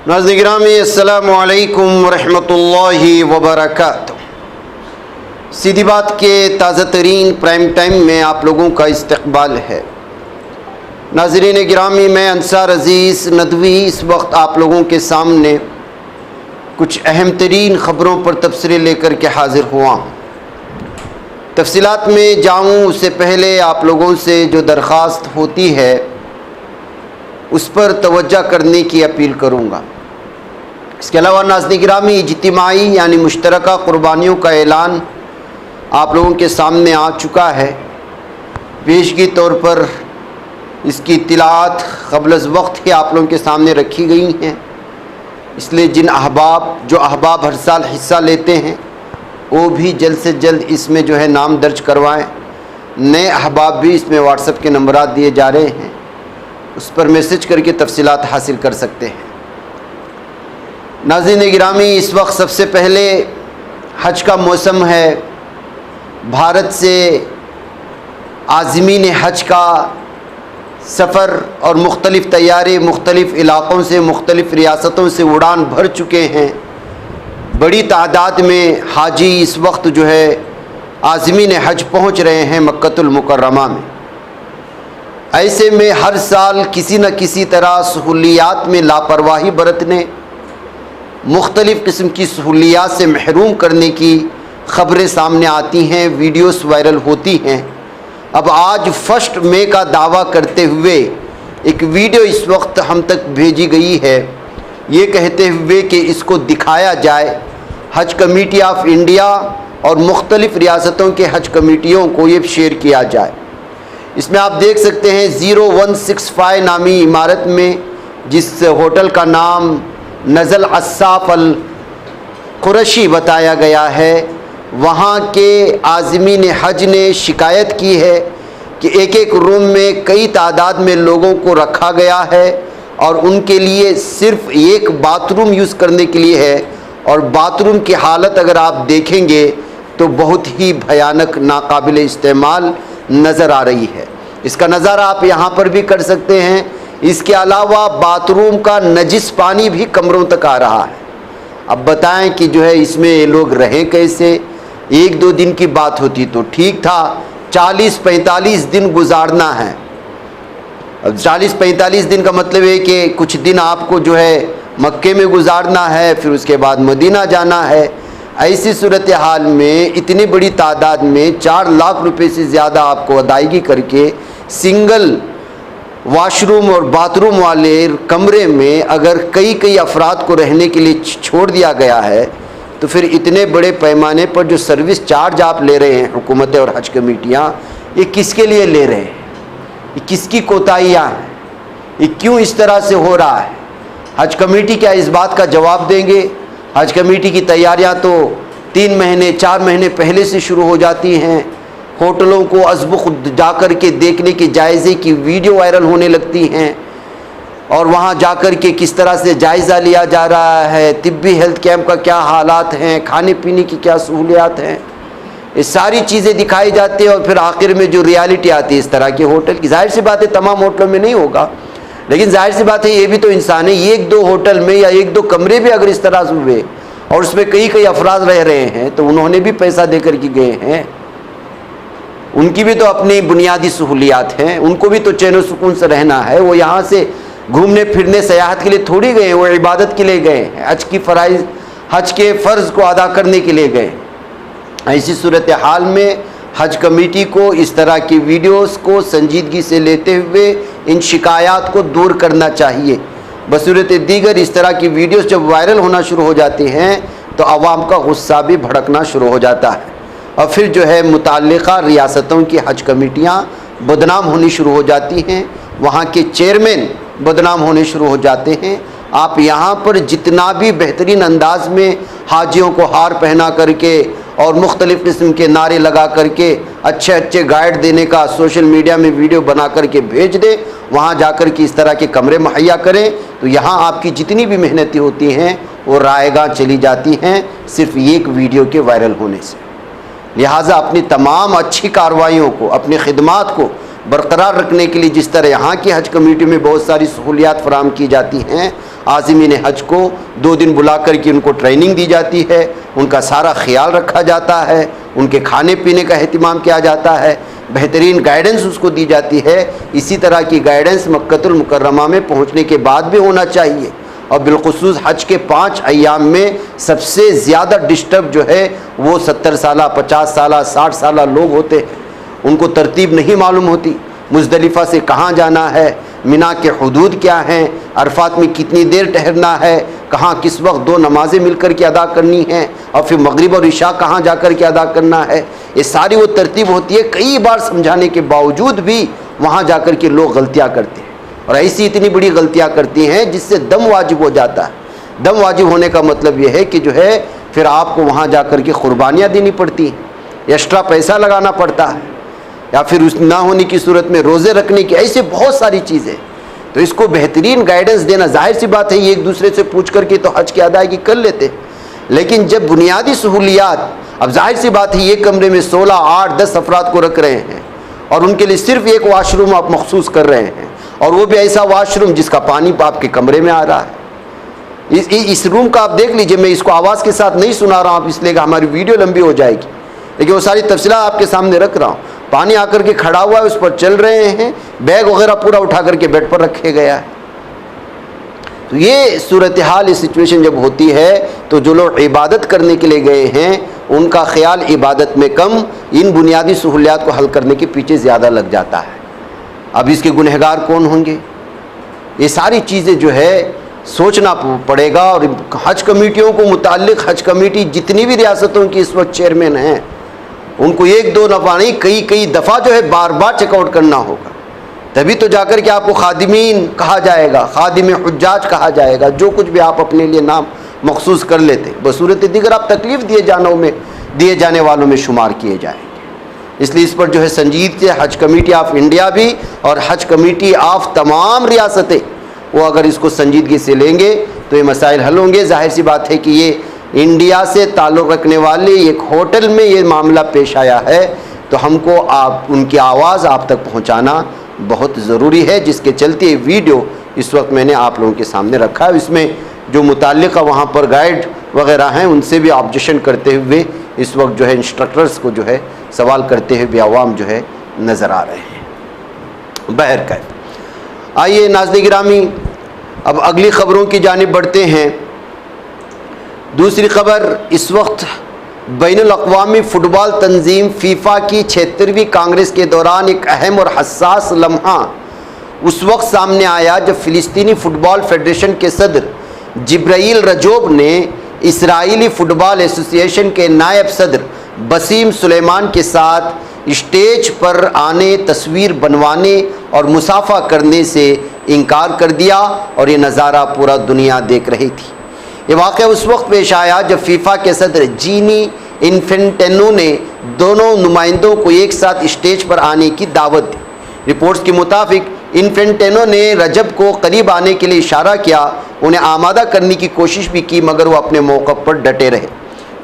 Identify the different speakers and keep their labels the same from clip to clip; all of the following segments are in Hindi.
Speaker 1: नाज़रीन गिरामी अस्सलामु अलैकुम वरहमतुल्लाहि वबरकातुहू। सीधी बात के ताज़ा तरीन प्राइम टाइम में आप लोगों का इस्तकबाल है। नाज़रीन गिरामी, मैं अंसार अज़ीज़ नदवी इस वक्त आप लोगों के सामने कुछ अहम तरीन ख़बरों पर तबसरे लेकर के हाज़िर हुआ हूँ। तफसीलात में जाऊँ उससे पहले आप लोगों से जो दरख्वास्त होती है उस पर तवज्जो करने की अपील करूँगा। इसके अलावा नाज़रीन गिरामी, इज्तिमाई यानी मुश्तरका क़ुरबानियों का ऐलान आप लोगों के सामने आ चुका है। पेशगी तौर पर इसकी इत्तलात क़ब्ल वक्त ही आप लोगों के सामने रखी गई हैं। इसलिए जो अहबाब हर साल हिस्सा लेते हैं वो भी जल्द से जल्द इसमें जो है नाम दर्ज करवाएं। नए अहबाब भी इसमें व्हाट्सएप के नंबरात दिए जा रहे हैं, उस पर मैसेज करके तफसीलात हासिल कर सकते हैं। नाज़रीन गिरामी, इस वक्त सबसे पहले हज का मौसम है। भारत से आज़मीन हज का सफ़र और मुख्तलिफ़ तैयारे मुख्तलिफ़ इलाक़ों से मुख्तलिफ़ रियासतों से उड़ान भर चुके हैं। बड़ी तादाद में हाजी इस वक्त जो है आज़मीन हज पहुँच रहे हैं मक्कतुल मुकर्रमा में। ऐसे में हर साल किसी न किसी तरह सहूलियात में लापरवाही बरतने, मुख्तलिफ़ किस्म की सहूलियात से महरूम करने की ख़बरें सामने आती हैं, वीडियोस वायरल होती हैं। अब आज 1 मई का दावा करते हुए एक वीडियो इस वक्त हम तक भेजी गई है, ये कहते हुए कि इसको दिखाया जाए, हज कमेटी ऑफ इंडिया और मुख्तलिफ़ रियासतों के हज कमेटियों को ये शेयर किया जाए। इसमें आप देख सकते हैं 0165 नामी इमारत में, जिस होटल का नाम नज़ल अस्साफ़ अल कुरैशी बताया गया है, वहाँ के आज़मीन हज ने शिकायत की है कि एक एक रूम में कई तादाद में लोगों को रखा गया है और उनके लिए सिर्फ़ एक बाथरूम यूज़ करने के लिए है। और बाथरूम की हालत अगर आप देखेंगे तो बहुत ही भयानक, नाकाबिल इस्तेमाल नज़र आ रही है। इसका नज़ारा आप यहाँ पर भी कर सकते हैं। इसके अलावा बाथरूम का नजिस पानी भी कमरों तक आ रहा है। अब बताएं कि जो है इसमें ये लोग रहें कैसे। 1-2 दिन की बात होती तो ठीक था, 40-45 दिन गुजारना है। अब 40-45 दिन का मतलब है कि कुछ दिन आपको जो है मक्के में गुजारना है, फिर उसके बाद मदीना जाना है। ऐसी सूरत हाल में इतनी बड़ी तादाद में 4 लाख रुपए से ज़्यादा आपको अदायगी करके सिंगल वाशरूम और बाथरूम वाले कमरे में अगर कई अफराद को रहने के लिए छोड़ दिया गया है, तो फिर इतने बड़े पैमाने पर जो सर्विस चार्ज आप ले रहे हैं हुकूमतें और हज कमेटियाँ, ये किसके लिए ले रहे हैं? ये किसकी कोताहियाँ हैं? ये क्यों इस तरह से हो रहा है? हज कमेटी क्या इस बात का जवाब देंगे? हज कमेटी की तैयारियां तो 3 महीने 4 महीने पहले से शुरू हो जाती हैं। होटलों को अज़बुख़ जाकर के देखने के जायज़े की वीडियो वायरल होने लगती हैं और वहां जाकर के किस तरह से जायज़ा लिया जा रहा है, तिब्बी हेल्थ कैंप का क्या हालात हैं, खाने पीने की क्या सहूलियात हैं, ये सारी चीज़ें दिखाई जाती हैं। और फिर आखिर में जो रियलिटी आती है इस तरह के होटल की, जाहिर सी बात है तमाम होटलों में नहीं होगा, लेकिन जाहिर सी बात है ये भी तो इंसान है। 1-2 होटल में या 1-2 कमरे भी अगर इस तरह से हुए और उसमें कई अफराद रह रहे हैं, तो उन्होंने भी पैसा देकर के गए हैं, उनकी भी तो अपनी बुनियादी सहूलियात हैं, उनको भी तो चैन सुकून से रहना है। वो यहाँ से घूमने फिरने सयाहत के लिए थोड़ी गए, वो इबादत के लिए गए हैं, हज के फ़र्ज़ को अदा करने के लिए गए। ऐसी सूरत हाल में हज कमेटी को इस तरह की वीडियोस को संजीदगी से लेते हुए इन शिकायत को दूर करना चाहिए। बसूरत दीगर इस तरह की वीडियोस जब वायरल होना शुरू हो जाती हैं तो आवाम का गुस्सा भी भड़कना शुरू हो जाता है और फिर जो है मुताल्लिक़ा रियासतों की हज कमेटियाँ बदनाम होनी शुरू हो जाती हैं, वहाँ के चेयरमैन बदनाम होने शुरू हो जाते हैं। आप यहाँ पर जितना भी बेहतरीन अंदाज में हाजियों को हार पहना करके और मुख्तलिफ़ किस्म के नारे लगा करके अच्छे गाइड देने का सोशल मीडिया में वीडियो बना करके भेज दें, वहाँ जाकर के इस तरह के कमरे मुहैया करें, तो यहाँ आपकी जितनी भी मेहनतें होती हैं वो रायगा चली जाती हैं सिर्फ एक वीडियो के वायरल होने से। लिहाजा अपनी तमाम अच्छी कार्रवाइयों को, अपनी खिदमात को बरकरार रखने के लिए जिस तरह यहाँ की हज कमेटी में बहुत सारी सहूलियात फराहम की जाती हैं, आज़मीन हज को 2 दिन बुला कर के उनको ट्रेनिंग दी जाती है, उनका सारा ख्याल रखा जाता है, उनके खाने पीने का एहतमाम किया जाता है, बेहतरीन गाइडेंस उसको दी जाती है। इसी तरह की गाइडेंस मक्कतुल मुकर्रमा में पहुँचने के बाद भी होना चाहिए। और बिलखुसूस हज के 5 अय्याम में सबसे ज़्यादा डिस्टर्ब जो है वो 70 साल, 50 साल, 60 साल लोग होते हैं। उनको तरतीब नहीं मालूम होती, मुज़दलिफ़ा से कहाँ जाना है, मिना के हुदूद क्या हैं, अरफात में कितनी देर ठहरना है, कहाँ किस वक्त 2 नमाज़ें मिलकर के अदा करनी हैं, और फिर मगरिब और इशा कहाँ जाकर के अदा करना है। ये सारी वो तरतीब होती है। कई बार समझाने के बावजूद भी वहाँ जाकर के लोग गलतियाँ करते हैं, और ऐसी इतनी बड़ी गलतियाँ करती हैं जिससे दम वाजिब हो जाता है। दम वाजिब होने का मतलब ये है कि जो है फिर आपको वहाँ जाकर के कुर्बानियाँ देनी पड़ती हैं, एक्स्ट्रा पैसा लगाना पड़ता है, या फिर उस ना होने की सूरत में रोज़े रखने की, ऐसे बहुत सारी चीज़ें। तो इसको बेहतरीन गाइडेंस देना, जाहिर सी बात है ये एक दूसरे से पूछ करके तो हज की अदायगी कर लेते, लेकिन जब बुनियादी सहूलियात, अब जाहिर सी बात है ये कमरे में 16, 8, 10 अफराद को रख रहे हैं और उनके लिए सिर्फ एक वाशरूम आप मखसूस कर रहे हैं, और वो भी ऐसा वाशरूम जिसका पानी आपके कमरे में आ रहा है। इस रूम का आप देख लीजिए, मैं इसको आवाज़ के साथ नहीं सुना रहा हूँ इसलिए हमारी वीडियो लंबी हो जाएगी, लेकिन वो सारी तफसीलात आपके सामने रख रहा हूँ। पानी आकर के खड़ा हुआ है, उस पर चल रहे हैं, बैग वगैरह पूरा उठा करके बेड पर रखे गया है। तो ये सूरत हाल, ये सिचुएशन जब होती है तो जो लोग इबादत करने के लिए गए हैं उनका ख्याल इबादत में कम, इन बुनियादी सहूलियात को हल करने के पीछे ज़्यादा लग जाता है। अब इसके गुनहगार कौन होंगे, ये सारी चीज़ें जो है सोचना पड़ेगा। और हज कमेटियों को मुताल्लिक़ हज कमेटी जितनी भी रियासतों की इस वक्त चेयरमैन हैं, उनको 1-2 दफ़ा नहीं कई दफ़ा जो है बार बार चेकआउट करना होगा, तभी तो जाकर के आपको खादिमीन कहा जाएगा, खादिम हुज्जाज कहा जाएगा। जो कुछ भी आप अपने लिए नाम मखसूस कर लेते, बसूरत दीगर आप तकलीफ़ दिए जाने वालों में शुमार किए जाएंगे। इसलिए इस पर जो है संजीदगी से हज कमेटी ऑफ इंडिया भी और हज कमेटी ऑफ तमाम रियासतें, वो अगर इसको संजीदगी से लेंगे तो ये मसाइल हल होंगे। जाहिर सी बात है कि ये इंडिया से ताल्लुक़ रखने वाले एक होटल में ये मामला पेश आया है, तो हमको आप उनकी आवाज़ आप तक पहुंचाना बहुत ज़रूरी है, जिसके चलते वीडियो इस वक्त मैंने आप लोगों के सामने रखा है। इसमें जो मुताल्लिक़ वहाँ पर गाइड वगैरह हैं उनसे भी ऑब्जेक्शन करते हुए इस वक्त जो है इंस्ट्रक्टर्स को जो है सवाल करते हुए भी आवाम जो है नज़र आ रहे हैं। बहरकैफ आइए नाज़रीन गिरामी, अब अगली ख़बरों की जानिब बढ़ते हैं। दूसरी ख़बर, इस वक्त बैनुल अक़वामी फ़ुटबॉल तंजीम फ़ीफ़ा की 76वीं कांग्रेस के दौरान एक अहम और हसास लम्हा उस वक्त सामने आया जब फ़िलिस्तीनी फ़ुटबॉल फेडरेशन के सदर जिब्राइल रजोब ने इसराइली फ़ुटबॉल एसोसिएशन के नायब सदर बसीम सुलेमान के साथ स्टेज पर आने, तस्वीर बनवाने और मुसाफा करने से इनकार कर दिया, और ये नज़ारा पूरा दुनिया देख रही थी। ये वाक़या उस वक्त पेश आया जब फ़ीफ़ा के सदर जीनी इन्फेंटेनो ने दोनों नुमाइंदों को एक साथ स्टेज पर आने की दावत दी। रिपोर्ट्स के मुताबिक इन्फेंटेनो ने रजब को करीब आने के लिए इशारा किया, उन्हें आमादा करने की कोशिश भी की, मगर वो अपने मौक़िफ़ पर डटे रहे।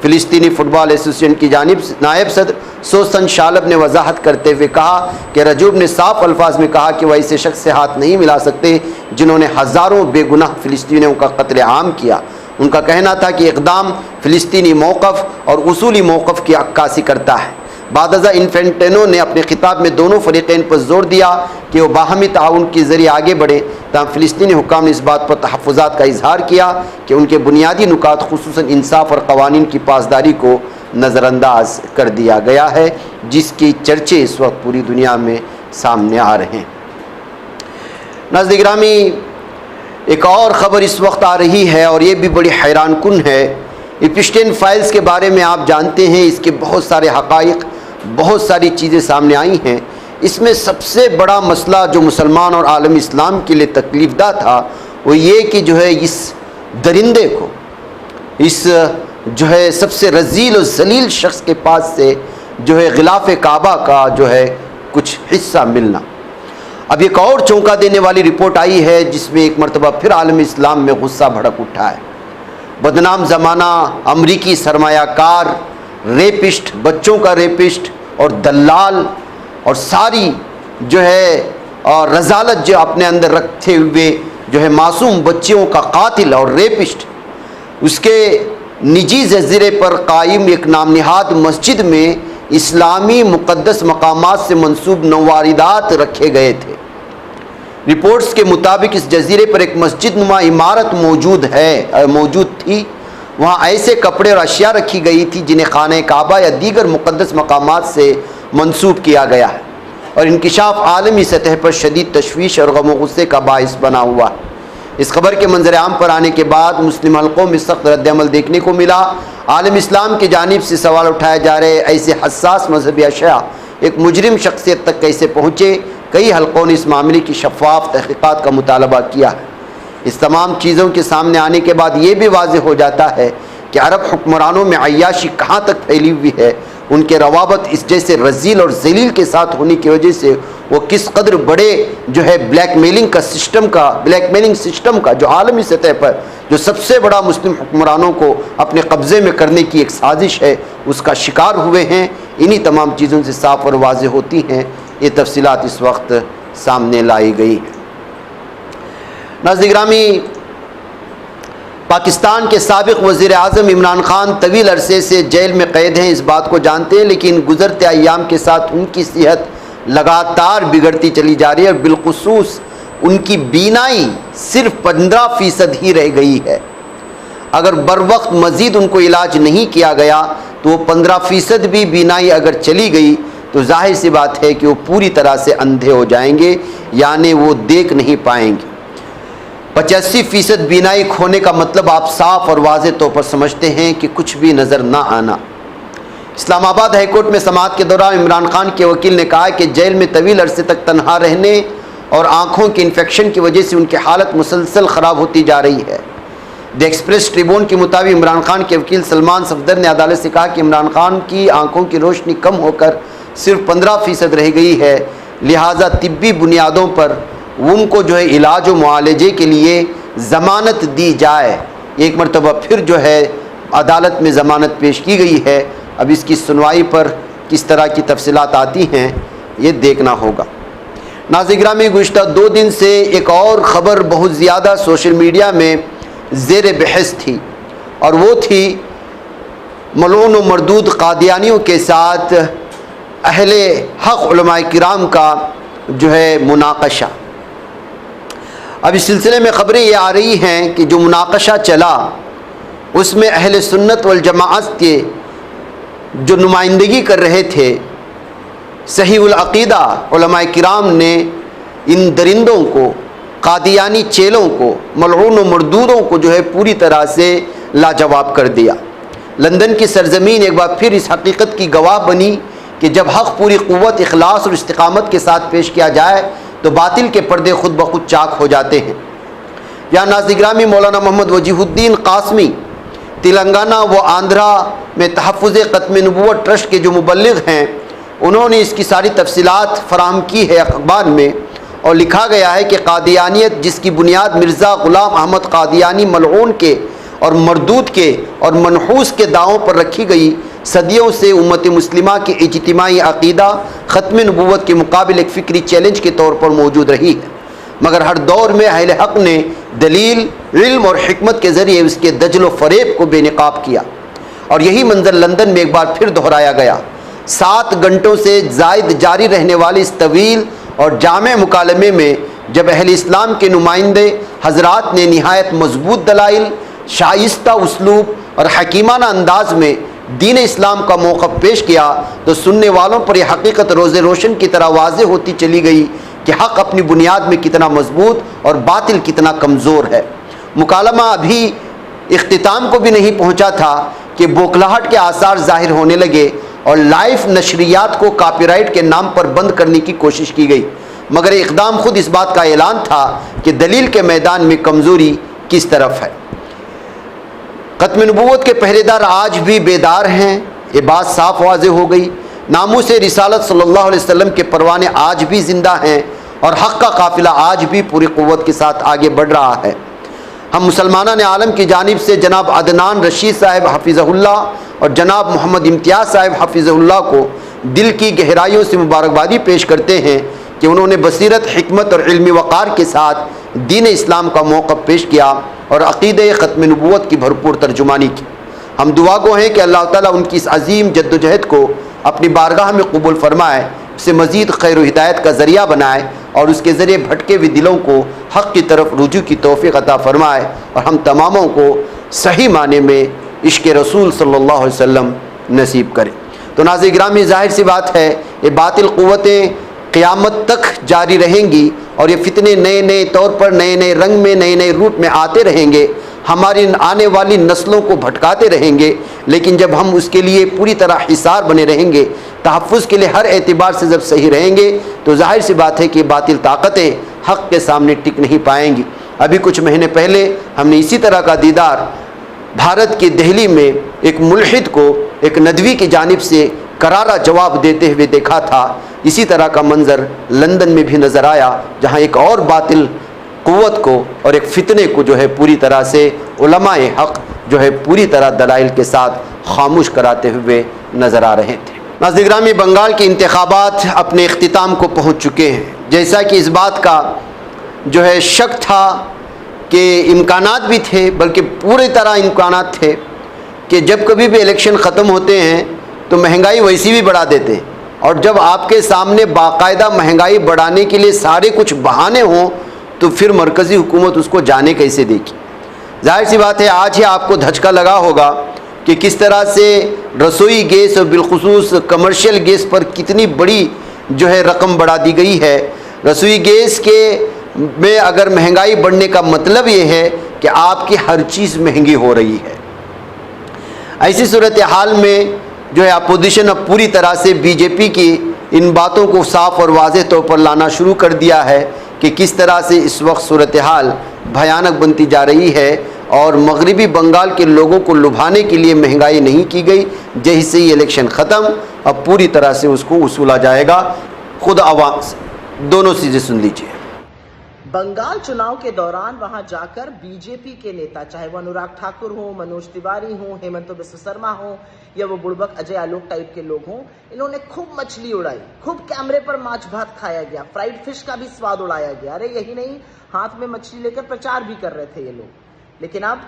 Speaker 1: फ़िलिस्तीनी फ़ुटबॉल एसोसिएशन की जानिब नायब सदर सोसन शालब ने वजाहत करते हुए कहा कि रजूब ने साफ अल्फाज में कहा कि वह ऐसे शख्स से हाथ नहीं मिला सकते जिन्होंने हज़ारों बेगुनाह फ़िलिस्तीनियों का कत्ल आम किया। उनका कहना था कि इक़दाम फ़िलिस्तीनी मौक़िफ़ और उसूली मौक़िफ़ की अक्कासी करता है। बादज़ा इन्फेंटेनो ने अपने खिताब में दोनों फ़रीक़ैन पर जोर दिया कि वो बाहमी ताउन के ज़रिए आगे बढ़े, तमाम फ़िलिस्तीनी हुक्काम ने इस बात पर तहफ़्फ़ुज़ात का इजहार किया कि उनके बुनियादी नुकात खुसूसन इंसाफ़ और क़वानीन की पासदारी को नज़रअंदाज कर दिया गया है, जिसकी चर्चे इस वक्त पूरी दुनिया में सामने आ रहे हैं। नाज़रीन गिरामी, एक और ख़बर इस वक्त आ रही है और ये भी बड़ी हैरान कुन है। एपिस्टेन फाइल्स के बारे में आप जानते हैं, इसके बहुत सारे हक़ाइक़, बहुत सारी चीज़ें सामने आई हैं। इसमें सबसे बड़ा मसला जो मुसलमान और आलम इस्लाम के लिए तकलीफ़दा था वो ये कि जो है इस दरिंदे को, इस जो है सबसे रज़ील और ज़लील शख्स के पास से जो है ग़िलाफ़ काबा का जो है कुछ हिस्सा मिलना। अब एक और चौंका देने वाली रिपोर्ट आई है जिसमें एक मरतबा फिर आलम इस्लाम में गुस्सा भड़क उठा है। बदनाम ज़माना अमरीकी सरमायाकार, रेपिस्ट, बच्चों का रेपिस्ट और दलाल और सारी जो है और रज़ालत जो अपने अंदर रखते हुए जो है मासूम बच्चियों का कातिल और रेपिस्ट, उसके निजी जजीरे पर कायम एक नामनिहाद मस्जिद में इस्लामी मुक़द्दस मकामात से मंसूब नवारिदात रखे गए थे। रिपोर्ट्स के मुताबिक इस जजीरे पर एक मस्जिद नुमा इमारत मौजूद थी। वहाँ ऐसे कपड़े और अशिया रखी गई थी जिन्हें खाने काबा या दीगर मुक़द्दस मकामात से मंसूब किया गया है, और इंकिशाफ आलमी सतह पर शदीद तशवीश और गम गुस्से का बाइस बना हुआ है। इस खबर के मंजर आम पर आने के बाद मुस्लिम हलकों में सख्त रद्दअमल देखने को मिला। आलम इस्लाम की जानिब से सवाल उठाए जा रहे ऐसे हसास मजहबी अशिया एक मुजरिम शख्सियत तक कैसे पहुँचे। कई हलकों ने इस मामले की शफाफ तहक़ीक़ात का मुतालबा किया है। इस तमाम चीज़ों के सामने आने के बाद ये भी वाज़ेह हो जाता है कि अरब हुक्मरानों में अय्याशी कहाँ तक फैली हुई है। उनके रवाबत इस जैसे रजील और जलील के साथ होने की वजह से वो किस कदर बड़े जो है ब्लैकमेलिंग सिस्टम का जो आलमी सतह पर जो सबसे बड़ा मुस्लिम हुक्मरानों को अपने कब्ज़े में करने की एक साजिश है, उसका शिकार हुए हैं। इन्हीं तमाम चीज़ों से साफ़ और वाज़ेह होती हैं। ये तफसीलात इस वक्त सामने लाई गई हैं। नाज़रीन गिरामी, पाकिस्तान के साबिक़ वज़ीर आज़म इमरान ख़ान तवील अरसे से जेल में कैद हैं, इस बात को जानते हैं, लेकिन गुज़रते अय्याम के साथ उनकी सेहत लगातार बिगड़ती चली जा रही है और बिलखुसूस उनकी बीनाई सिर्फ 15% ही रह गई है। अगर बर वक्त मज़ीद उनको इलाज नहीं किया गया तो वो 15% भी बीनाई अगर चली गई तो जाहिर सी बात है कि वो पूरी तरह से अंधे हो जाएंगे, यानी वो देख नहीं पाएंगे। 85% बीनाई खोने का मतलब आप साफ और वाज़ेह तौर पर समझते हैं कि कुछ भी नज़र ना आना। इस्लामाबाद हाईकोर्ट में समाअत के दौरान इमरान खान के वकील ने कहा कि जेल में तवील अरसे तक तनहा रहने और आँखों के इन्फेक्शन की वजह से उनकी हालत मुसलसल ख़राब होती जा रही है। द एक्सप्रेस ट्रिब्यून के मुताबिक इमरान खान के वकील सलमान सफदर ने अदालत से कहा कि इमरान खान की आँखों की रोशनी कम होकर सिर्फ 15% रह गई है, लिहाजा तिब्बी बुनियादों पर उनको जो है इलाज व मुआलजे के लिए ज़मानत दी जाए। एक मरतबा फिर जो है अदालत में ज़मानत पेश की गई है। अब इसकी सुनवाई पर किस तरह की तफसीलात आती हैं ये देखना होगा। नाज़रीन गिरामी, गुज़िश्ता 2 दिन से एक और ख़बर बहुत ज़्यादा सोशल मीडिया में ज़ेर बहस थी, और वो थी मलऊन व मरदूद कादियानियों के साथ अहले हक़ उलमाए किराम का जो है मुनाकशा। अब इस सिलसिले में ख़बरें ये आ रही हैं कि जो मुनाकशा चला उसमें अहले सुन्नत वल जमाअत के जो नुमाइंदगी कर रहे थे सही उल अक़ीदा उलमाए किराम ने इन दरिंदों को, कादियानी चेलों को, मलऊन व मरदूदों को जो है पूरी तरह से लाजवाब कर दिया। लंदन की सरजमीन एक बार फिर इस हकीकत की गवाह बनी कि जब हक़ पूरी क़ुव्वत, इखलास और इस्तिक़ामत के साथ पेश किया जाए तो बातिल के पर्दे खुद ब खुद चाक हो जाते हैं। यहाँ नाज़रीन गिरामी, मौलाना मोहम्मद वजीहुद्दीन क़ासमी तेलंगाना व आंध्रा में तहफ़्फ़ुज़ ख़त्म नबूवत ट्रस्ट के जो मुबल्लिग़ हैं, उन्होंने इसकी सारी तफसीलात फ़राहम की है अखबार में, और लिखा गया है कि कादियानियत जिसकी बुनियाद मिर्ज़ा ग़ुलाम अहमद कादियानी मलऊन के और मरदूद के और मनहूस के दावों पर रखी गई, सदियों से उम्मत मुस्लिमा के इज्तिमाई अक़ीदा ख़त्म नबूवत के मुकाबिल एक फ़िक्री चैलेंज के तौर पर मौजूद रही है, मगर हर दौर में अहले हक़ ने दलील, इल्म और हिकमत के ज़रिए उसके दजल व फ़रेब को बेनकाब किया। और यही मंजर लंदन में एक बार फिर दोहराया गया। 7 घंटों से ज़ायद जारी रहने वाले इस तवील और जामे मुकालमे में जब अहले इस्लाम के नुमाइंदे हज़रात ने निहायत मजबूत दलाइल, शाइस्ता उसलूब और हकीमाना अंदाज में दीन इस्लाम का मौक़िफ़ पेश किया तो सुनने वालों पर यह हकीकत रोज़े रोशन की तरह वाज़ेह होती चली गई कि हक़ अपनी बुनियाद में कितना मजबूत और बातिल कितना कमज़ोर है। मुकालमा अभी इख्तिताम को भी नहीं पहुँचा था कि बौखलाहट के आसार ज़ाहिर होने लगे और लाइव नशरियात को कॉपीराइट के नाम पर बंद करने की कोशिश की गई, मगर इक़दाम खुद इस बात का ऐलान था कि दलील के मैदान में कमज़ोरी किस तरफ है। ख़त्म नबूवत के पहरेदार आज भी बेदार हैं, ये बात साफ वाज़ेह हो गई। नामूस रिसालत सल्लल्लाहु अलैहि वसल्लम के परवाने आज भी ज़िंदा हैं और हक़ का काफ़िला आज भी पूरी क़ुव्वत के साथ आगे बढ़ रहा है। हम मुसलमानान आलम की जानिब से जनाब अदनान रशीद साहिब हफ़िज़हुल्लाह और जनाब मोहम्मद इम्तियाज़ साहिब हफ़िज़हुल्लाह को दिल की गहराइयों से मुबारकबादी पेश करते हैं कि उन्होंने बसीरत, हिकमत और इल्मी वक़ार के साथ दीन इस्लाम का मौक़िफ़ पेश किया और अक़ीदे ख़त्म नबूवत की भरपूर तर्जुमानी की। हम दुआ गो हैं कि अल्लाह ताला उनकी इस अज़ीम जद्दोजहद को अपनी बारगाह में कबूल फ़रमाए, उसे मज़ीद खैर व हिदायत का ज़रिया बनाए और उसके ज़रिए भटके हुए दिलों को हक़ की तरफ रुजू की तौफ़ीक़ अता फ़रमाए और हम तमामों को सही माने में इश्क़ रसूल सल्लल्लाहु अलैहि वसल्लम नसीब करे। तो नाज़रीन गिरामी, ज़ाहिर सी बात है ये बातिल क़ुव्वतें क़यामत तक जारी रहेंगी और ये फितने नए नए तौर पर, नए नए रंग में, नए नए रूप में आते रहेंगे, हमारी आने वाली नस्लों को भटकाते रहेंगे। लेकिन जब हम उसके लिए पूरी तरह हिसार बने रहेंगे, तहफ़्फ़ुज़ के लिए हर एतबार से जब सही रहेंगे, तो ज़ाहिर सी बात है कि बातिल ताकतें हक़ के सामने टिक नहीं पाएंगी। अभी कुछ महीने पहले हमने इसी तरह का दीदार भारत की दिल्ली में एक मुल्हिद को एक नदवी की जानिब से करारा जवाब देते हुए देखा था। इसी तरह का मंज़र लंदन में भी नज़र आया, जहाँ एक और बातिल क़ुव्वत को और एक फ़ितने को जो है पूरी तरह से उलमाए हक़ जो है पूरी तरह दलाइल के साथ खामोश कराते हुए नज़र आ रहे थे। नाज़रीन गिरामी, बंगाल के इंतखाबात अपने इख्तिताम को पहुँच चुके हैं। जैसा कि इस बात का जो है शक था कि इम्कानात भी थे, बल्कि पूरी तरह इम्कानात थे कि जब कभी भी इलेक्शन ख़त्म होते हैं तो महंगाई वैसी भी बढ़ा देते हैं, और जब आपके सामने बाकायदा महंगाई बढ़ाने के लिए सारे कुछ बहाने हों तो फिर मरकज़ी हुकूमत उसको जाने कैसे देगी। जाहिर सी बात है, आज ही आपको धचका लगा होगा कि किस तरह से रसोई गैस और बिलखुसूस कमर्शियल गैस पर कितनी बड़ी जो है रकम बढ़ा दी गई है। रसोई गैस के में अगर महंगाई बढ़ने का मतलब ये है कि आपकी हर चीज़ महंगी हो रही है। ऐसी सूरत हाल में जो है अपोजिशन अब पूरी तरह से बीजेपी की इन बातों को साफ़ और वाज़ेह तौर पर लाना शुरू कर दिया है कि किस तरह से इस वक्त सूरत हाल भयानक बनती जा रही है और मगरिबी बंगाल के लोगों को लुभाने के लिए महंगाई नहीं की गई। जैसे ही इलेक्शन ख़त्म, अब पूरी तरह से उसको वसूला जाएगा। खुद आवाम से दोनों चीज़ें सुन लीजिए।
Speaker 2: बंगाल चुनाव के दौरान वहां जाकर बीजेपी के नेता, चाहे वो अनुराग ठाकुर हो, मनोज तिवारी हो, हेमंत बिस्व शर्मा हो या वो बुड़बक अजय आलोक टाइप के लोग हों, इन्होंने खूब मछली उड़ाई, खूब कैमरे पर माछ भात खाया गया, फ्राइड फिश का भी स्वाद उड़ाया गया। अरे यही नहीं, हाथ में मछली लेकर प्रचार भी कर रहे थे ये लोग। लेकिन अब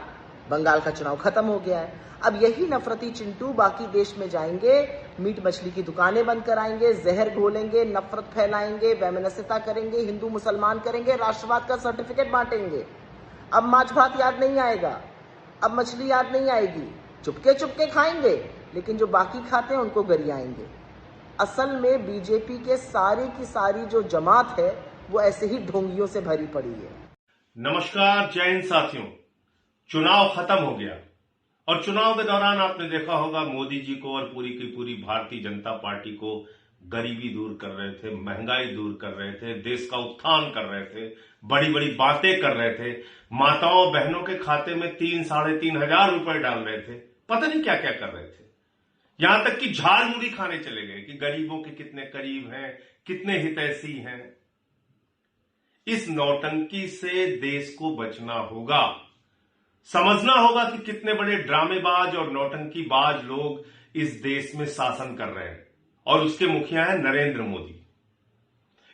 Speaker 2: बंगाल का चुनाव खत्म हो गया है। अब यही नफरती चिंटू बाकी देश में जाएंगे, मीट मछली की दुकानें बंद कराएंगे, जहर घोलेंगे, नफरत फैलाएंगे, वैमनस्यता करेंगे, हिंदू मुसलमान करेंगे, राष्ट्रवाद का सर्टिफिकेट बांटेंगे। अब माछ भात याद नहीं आएगा, अब मछली याद नहीं आएगी, चुपके चुपके खाएंगे, लेकिन जो बाकी खाते हैं उनको गरियाएंगे। असल में बीजेपी के सारी की सारी जो जमात है वो ऐसे ही ढोंगियों से भरी पड़ी है।
Speaker 3: नमस्कार, जय हिंद साथियों। चुनाव खत्म हो गया और चुनाव के दौरान आपने देखा होगा मोदी जी को और पूरी की पूरी भारतीय जनता पार्टी को गरीबी दूर कर रहे थे, महंगाई दूर कर रहे थे, देश का उत्थान कर रहे थे, बड़ी बड़ी बातें कर रहे थे, माताओं बहनों के खाते में 3-3.5 हजार रुपए डाल रहे थे, पता नहीं क्या क्या कर रहे थे। यहां तक कि झाड़ मुड़ी खाने चले गए कि गरीबों के कितने करीब हैं, कितने हितैषी हैं। इस नौटंकी से देश को बचना होगा। समझना होगा कि कितने बड़े ड्रामेबाज और नौटंकीबाज लोग इस देश में शासन कर रहे हैं और उसके मुखिया हैं नरेंद्र मोदी।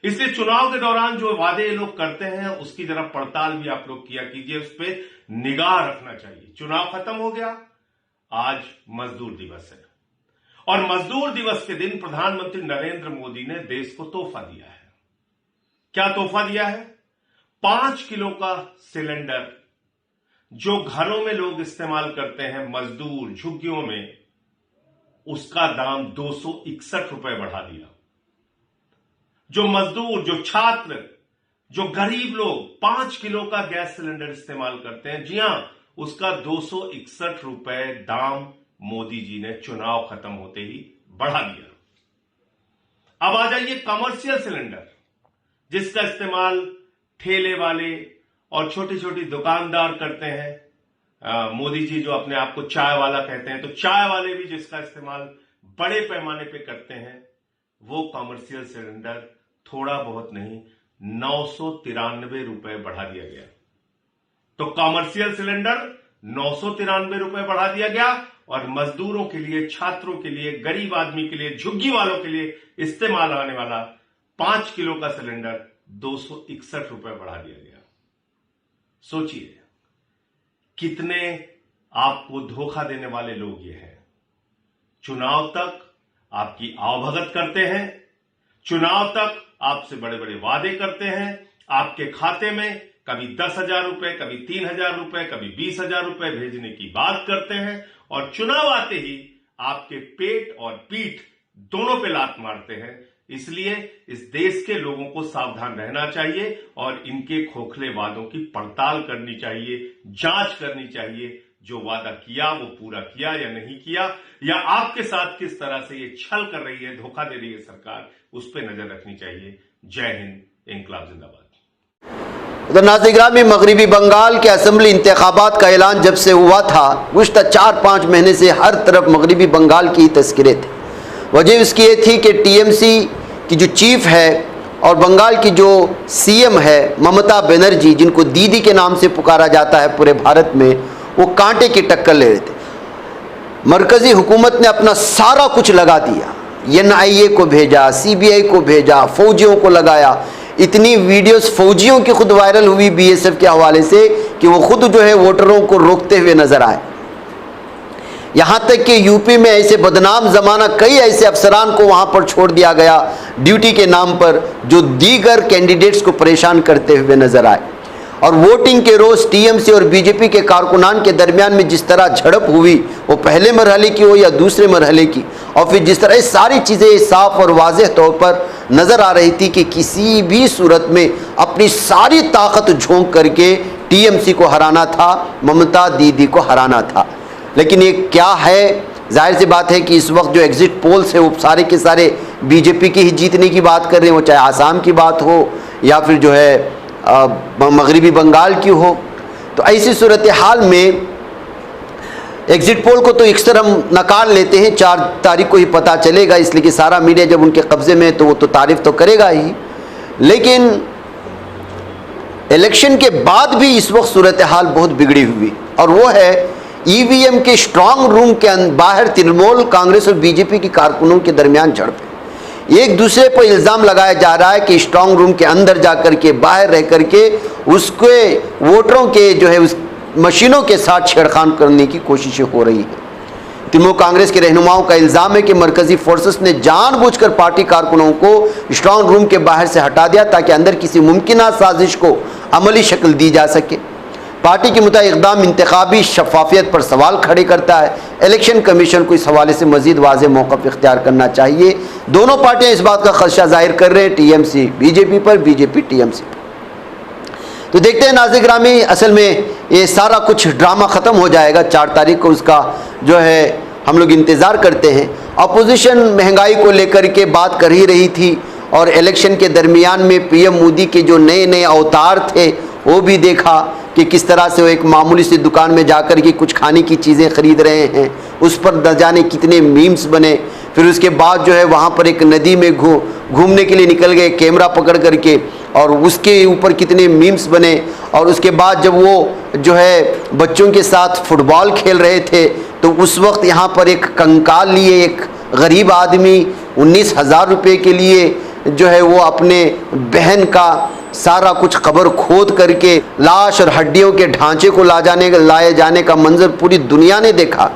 Speaker 3: इसलिए चुनाव के दौरान जो वादे ये लोग करते हैं उसकी जरा पड़ताल भी आप लोग किया कीजिए, उस पर निगाह रखना चाहिए। चुनाव खत्म हो गया, आज मजदूर दिवस है और मजदूर दिवस के दिन प्रधानमंत्री नरेंद्र मोदी ने देश को तोहफा दिया है। क्या तोहफा दिया है? 5 किलो का सिलेंडर जो घरों में लोग इस्तेमाल करते हैं, मजदूर झुग्गियों में, उसका दाम 261 रुपए बढ़ा दिया। जो मजदूर, जो छात्र, जो गरीब लोग 5 किलो का गैस सिलेंडर इस्तेमाल करते हैं, जी हां, उसका 261 रुपए दाम मोदी जी ने चुनाव खत्म होते ही बढ़ा दिया। अब आ जाइए कमर्शियल सिलेंडर, जिसका इस्तेमाल ठेले वाले और छोटी छोटी दुकानदार करते हैं। मोदी जी जो अपने आप को चाय वाला कहते हैं, तो चाय वाले भी जिसका इस्तेमाल बड़े पैमाने पे करते हैं, वो कमर्शियल सिलेंडर थोड़ा बहुत नहीं 993 रुपए बढ़ा दिया गया। तो कमर्शियल सिलेंडर 993 रुपए बढ़ा दिया गया और मजदूरों के लिए, छात्रों के लिए, गरीब आदमी के लिए, झुग्गी वालों के लिए इस्तेमाल आने वाला 5 किलो का सिलेंडर 261 रुपए बढ़ा दिया गया। सोचिए कितने आपको धोखा देने वाले लोग ये हैं। चुनाव तक आपकी आवभगत करते हैं, चुनाव तक आपसे बड़े बड़े वादे करते हैं, आपके खाते में कभी 10,000 रुपए, कभी 3,000 रुपए, कभी 20,000 रुपए भेजने की बात करते हैं और चुनाव आते ही आपके पेट और पीठ दोनों पे लात मारते हैं। इसलिए इस देश के लोगों को सावधान रहना चाहिए और इनके खोखले वादों की पड़ताल करनी चाहिए, जांच करनी चाहिए। जो वादा किया वो पूरा किया या नहीं किया, या आपके साथ किस तरह से ये छल कर रही है, धोखा दे रही है सरकार, उस पर नजर रखनी चाहिए। जय हिंद, इंकलाब जिंदाबाद।
Speaker 1: उधर नाज़रीन में मगरबी बंगाल के असेंबली इंतखाबात का ऐलान जब से हुआ था, गुज़श्ता 4-5 महीने से हर तरफ मगरबी बंगाल की तस्करें थे। वजह इसकी ये थी कि टीएमसी की जो चीफ है और बंगाल की जो सीएम है ममता बनर्जी, जिनको दीदी के नाम से पुकारा जाता है पूरे भारत में, वो कांटे की टक्कर ले रहे थे। मरकजी हुकूमत ने अपना सारा कुछ लगा दिया, एनआईए को भेजा, सीबीआई को भेजा, फौजियों को लगाया। इतनी वीडियोस फौजियों की खुद वायरल हुई बीएसएफ के हवाले से कि वो खुद जो है वोटरों को रोकते हुए नजर आए। यहां तक कि यूपी में ऐसे बदनाम जमाना कई ऐसे अफसरान को वहां पर छोड़ दिया गया ड्यूटी के नाम पर, जो दीगर कैंडिडेट्स को परेशान करते हुए नजर आए। और वोटिंग के रोज टीएमसी और बीजेपी के कारकुनान के दरमियान में जिस तरह झड़प हुई, वो पहले मरहले की हो या दूसरे मरहले की, और फिर जिस तरह सारी चीज़ें साफ और वाज़ेह तौर पर नज़र आ रही थी कि किसी भी सूरत में अपनी सारी ताकत झोंक करके टीएमसी को हराना था, ममता दीदी को हराना था। लेकिन ये क्या है, जाहिर सी बात है कि इस वक्त जो एग्जिट पोल्स है वो सारे के सारे बीजेपी की ही जीतने की बात कर रहे हैं, वो चाहे आसाम की बात हो या फिर जो है मगरबी बंगाल की हो। तो ऐसी सूरत हाल में एग्जिट पोल को तो अक्सर हम नकार लेते हैं, 4 तारीख को ही पता चलेगा, इसलिए कि सारा मीडिया जब उनके कब्जे में है तो वो तो तारीफ तो करेगा ही। लेकिन इलेक्शन के बाद भी इस वक्त सूरत हाल बहुत बिगड़ी हुई, और वो है ईवीएम के स्ट्रांग रूम के बाहर तृणमूल कांग्रेस और बीजेपी की कारकुनों के दरमियान झड़प। एक दूसरे पर इल्ज़ाम लगाया जा रहा है कि स्ट्रांग रूम के अंदर जा करके, बाहर रह करके उसके वोटरों के जो है उस मशीनों के साथ छेड़खानी करने की कोशिशें हो रही है। तृणमूल कांग्रेस के रहनुमाओं का इल्ज़ाम है कि मरकजी फोर्सेस ने जानबूझकर पार्टी कारकुनों को स्ट्रांग रूम के बाहर से हटा दिया ताकि अंदर किसी मुमकिन साजिश को अमली शक्ल दी जा सके। पार्टी के मुताबिक इक़दाम इंतखाबी शफाफियत पर सवाल खड़े करता है। इलेक्शन कमीशन को इस हवाले से मजीद वाज़ेह मौक़िफ़ इख्तियार करना चाहिए। दोनों पार्टियां इस बात का खदशा जाहिर कर रहे हैं, टीएमसी बीजेपी पर, बीजेपी टीएमसी पर। तो देखते हैं नाज़रीन ग्रामी, असल में ये सारा कुछ ड्रामा ख़त्म हो जाएगा 4 तारीख को, उसका जो है हम लोग इंतज़ार करते हैं। अपोजिशन महंगाई को लेकर के बात कर ही रही थी, और इलेक्शन के दरमियान में पीएम मोदी के जो नए नए अवतार थे वो भी देखा कि किस तरह से वो एक मामूली सी दुकान में जाकर के कुछ खाने की चीज़ें खरीद रहे हैं, उस पर न जाने कितने मीम्स बने। फिर उसके बाद जो है वहाँ पर एक नदी में घूमने के लिए निकल गए कैमरा पकड़ करके, और उसके ऊपर कितने मीम्स बने। और उसके बाद जब वो जो है बच्चों के साथ फुटबॉल खेल रहे थे तो उस वक्त यहाँ पर एक कंकाल लिए एक गरीब आदमी 19,000 रुपये के लिए जो है वो अपने बहन का सारा कुछ कब्र खोद करके लाश और हड्डियों के ढांचे को लाए जाने का मंजर पूरी दुनिया ने देखा।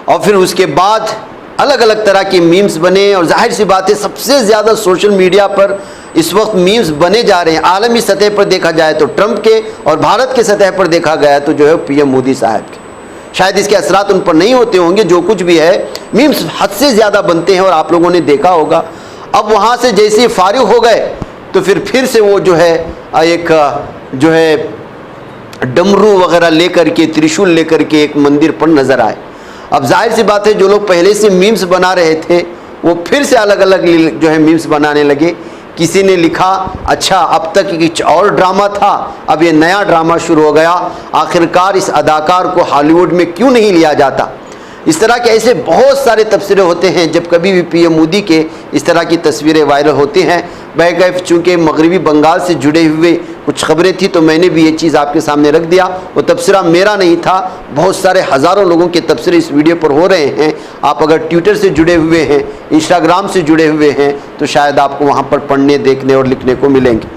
Speaker 1: और फिर उसके बाद अलग अलग तरह के मीम्स बने, और जाहिर सी बात है सबसे ज़्यादा सोशल मीडिया पर इस वक्त मीम्स बने जा रहे हैं। आलमी सतह पर देखा जाए तो ट्रंप के, और भारत के सतह पर देखा गया तो जो है पीएम मोदी साहब के। शायद इसके असरात उन पर नहीं होते होंगे, जो कुछ भी है मीम्स हद से ज़्यादा बनते हैं, और आप लोगों ने देखा होगा। अब वहाँ से जैसे ही फारिग हो गए तो फिर से वो जो है एक जो है डमरू वगैरह लेकर के, त्रिशूल लेकर के एक मंदिर पर नजर आए। अब जाहिर सी बात है जो लोग पहले से मीम्स बना रहे थे वो फिर से अलग अलग जो है मीम्स बनाने लगे। किसी ने लिखा, अच्छा अब तक कुछ और ड्रामा था, अब ये नया ड्रामा शुरू हो गया, आखिरकार इस अदाकार को हॉलीवुड में क्यों नहीं लिया जाता। इस तरह के ऐसे बहुत सारे तबसरे होते हैं जब कभी भी पीएम मोदी के इस तरह की तस्वीरें वायरल होती हैं। बैकैफ चूँकि मगरबी बंगाल से जुड़े हुए कुछ खबरें थी तो मैंने भी ये चीज़ आपके सामने रख दिया। वो तबसरा मेरा नहीं था, बहुत सारे हज़ारों लोगों के तबसरे इस वीडियो पर हो रहे हैं। आप अगर ट्विटर से जुड़े हुए हैं, इंस्टाग्राम से जुड़े हुए हैं तो शायद आपको वहाँ पर पढ़ने, देखने और लिखने को मिलेंगे।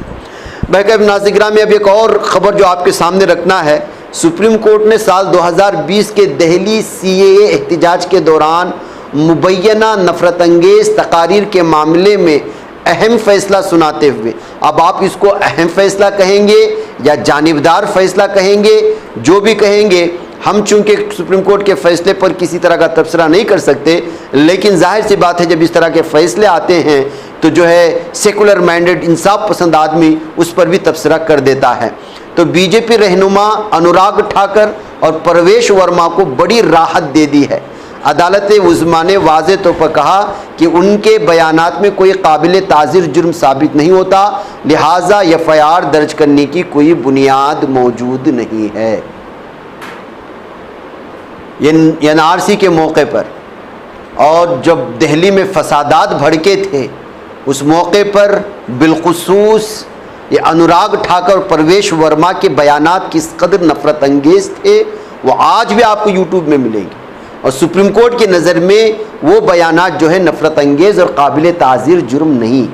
Speaker 1: बहरकैफ नाज़रीन में अब एक और ख़बर जो आपके सामने रखना है, सुप्रीम कोर्ट ने साल 2020 के दिल्ली CAA एहतजाज के दौरान मुबैना नफरत अंगेज़ तकारीर के मामले में अहम फैसला सुनाते हुए, अब आप इसको अहम फैसला कहेंगे या जानिबदार फैसला कहेंगे, जो भी कहेंगे, हम चूंकि सुप्रीम कोर्ट के फैसले पर किसी तरह का तबसरा नहीं कर सकते, लेकिन जाहिर सी बात है जब इस तरह के फैसले आते हैं तो जो है सेकुलर माइंडेड इंसाफ पसंद आदमी उस पर भी तबसरा कर देता है। तो बीजेपी रहनुमा अनुराग ठाकर और परवेश वर्मा को बड़ी राहत दे दी है। अदालत उज़्मा ने वाज़े तौर पर कहा कि उनके बयानात में कोई काबिल ताज़ीर जुर्म साबित नहीं होता, लिहाजा FIR दर्ज करने की कोई बुनियाद मौजूद नहीं है। NRC के मौके पर और जब दिल्ली में फसादात भड़के थे उस मौके पर बिलखुसूस ये अनुराग ठाकर और परवेश वर्मा के बयानात किस कदर नफरत अंगेज़ थे वो आज भी आपको यूट्यूब में मिलेंगे, और सुप्रीम कोर्ट की नज़र में वो बयानात जो है नफरत अंगेज़ और काबिल ताज़ीर जुर्म नहीं।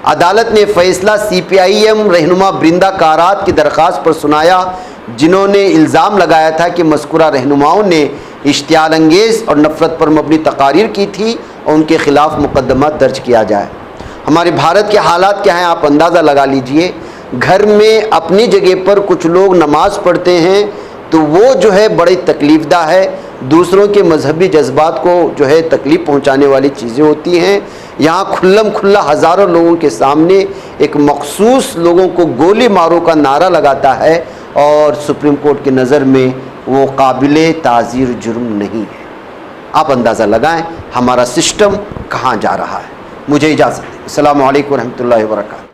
Speaker 1: अदालत ने फैसला CPIM रहनुमा बृंदा कारात की दरख्वास्त पर सुनाया, जिन्होंने इल्ज़ाम लगाया था कि मज़कूरा रहनुमाओं ने इश्तियाल अंगेज़ और नफ़रत पर मबनी तकारीर की थी और उनके ख़िलाफ़ मुकदमा दर्ज किया जाए। हमारे भारत के हालात क्या हैं आप अंदाज़ा लगा लीजिए। घर में अपनी जगह पर कुछ लोग नमाज़ पढ़ते हैं तो वो जो है बड़ी तकलीफ़दा है, दूसरों के मजहबी जज्बात को जो है तकलीफ़ पहुंचाने वाली चीज़ें होती हैं। यहाँ खुल्लम खुल्ला हज़ारों लोगों के सामने एक मखसूस लोगों को गोली मारो का नारा लगाता है और सुप्रीम कोर्ट की नज़र में वो काबिले ताज़ीर जुर्म नहीं है। आप अंदाज़ा लगाएं हमारा सिस्टम कहाँ जा रहा है। मुझे इजाज़त दें। अस्सलामु अलैकुम रहमतुल्लाहि व बरकातहू।